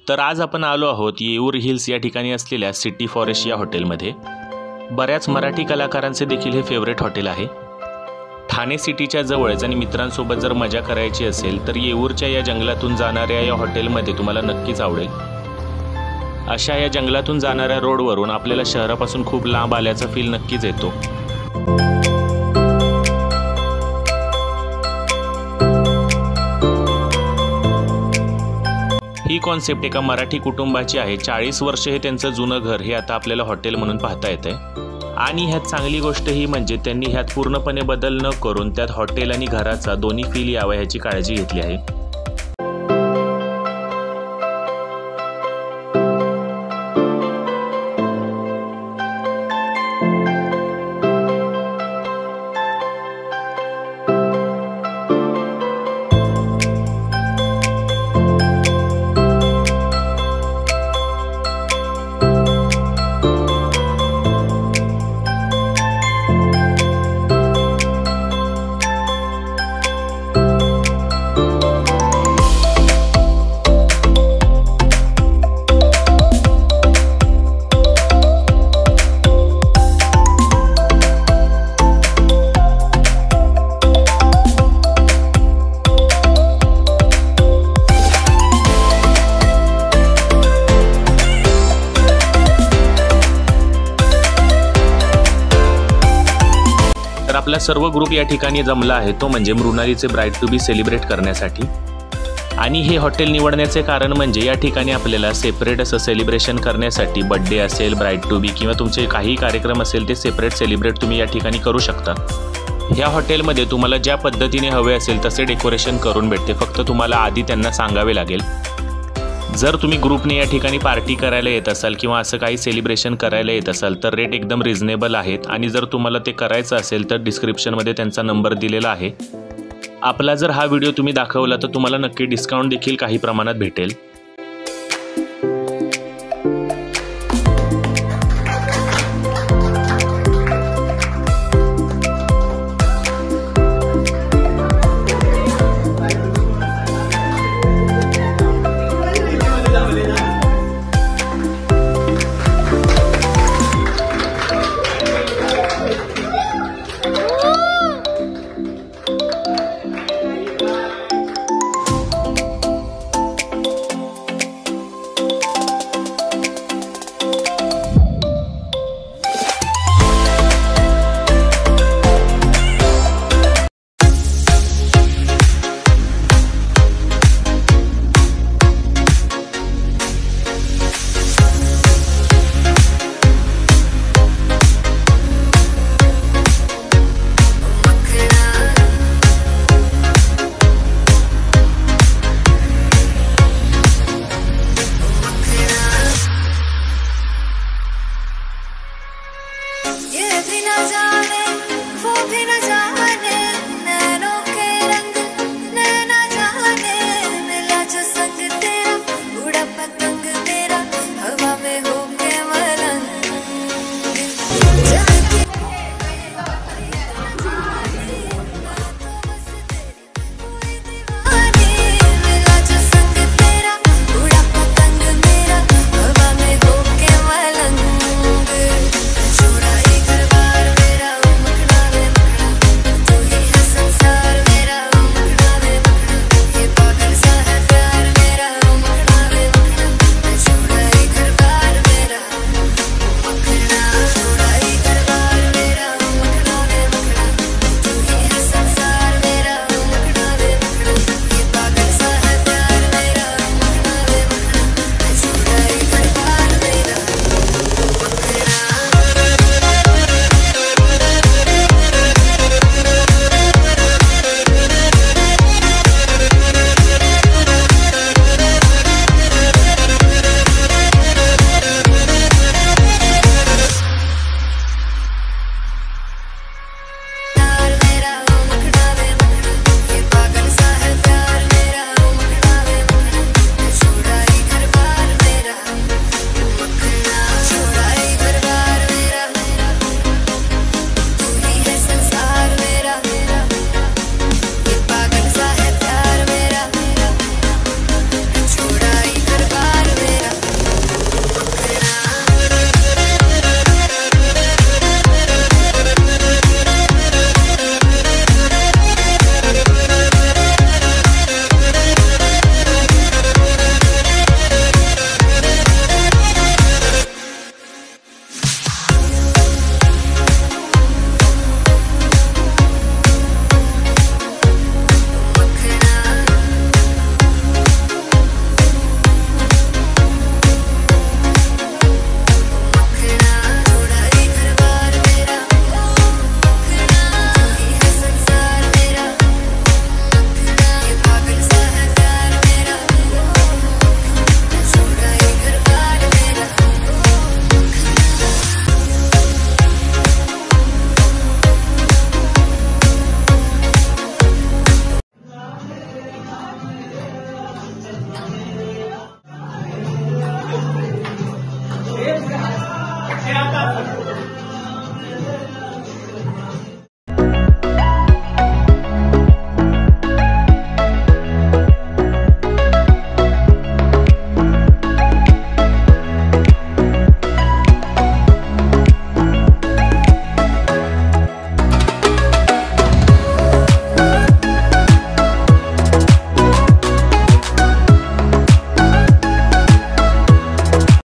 तर आज आपण आलो आहोत येऊर हिल्स या ठिकाणी असलेल्या सिटी फॉरेस्ट या हॉटेलमध्ये। बऱ्याच मराठी कलाकारांचे देखील हे फेवरेट हॉटेल आहे। ठाणे सिटीच्या जवळच आणि मित्रांसोबत जर मजा करायची असेल तर येऊरच्या या जंगलातून जाणाऱ्या या हॉटेलमध्ये तुम्हाला नक्कीच आवडेल। अशा या जंगलातून जाणाऱ्या रोडवरून आपल्याला शहरापासून खूप लांब आल्याचा फील नक्कीच येतो। ही कॉन्सेप्ट एका मराठी कुटुंबाची आहे। 40 वर्ष हे त्यांचं जुनं घर हे आता आपल्याला हॉटेल म्हणून पाहता येते। आणि ह्यात चांगली गोष्ट ही म्हणजे त्यांनी ह्यात पूर्णपणे बदल न करून त्यात हॉटेल आणि घराचा दोन्ही फील यावा ह्याची काळजी घेतली आहे। तर आपला सर्व ग्रुप या ठिकाणी जमला आहे तो म्हणजे मृणालीचे ब्राइड टू बी सेलिब्रेट करण्यासाठी। आणि हे हॉटेल निवडण्याचे कारण म्हणजे या ठिकाणी आपल्याला सेपरेट असं सेलिब्रेशन करण्यासाठी बर्थडे असेल, ब्राइड टू बी किंवा तुमचे काही कार्यक्रम असेल ते सेपरेट सेलिब्रेट तुम्ही या ठिकाणी करू शकता। ह्या हॉटेलमध्ये तुम्हाला ज्या पद्धतीने हवे असेल तसे डेकोरेशन करून भेटते, फक्त तुम्हाला आधी त्यांना सांगावे लागेल। जर तुम्ही ग्रुपने या ठिकाणी पार्टी करायला येत असाल किंवा असं काही सेलिब्रेशन करायला येत असाल तर रेट एकदम रिझनेबल आहेत। आणि जर तुम्हाला ते करायचं असेल तर डिस्क्रिप्शनमध्ये त्यांचा नंबर दिलेला आहे। आपला जर हा व्हिडिओ तुम्ही दाखवला तर तुम्हाला नक्की डिस्काउंट देखील काही प्रमाणात भेटेल।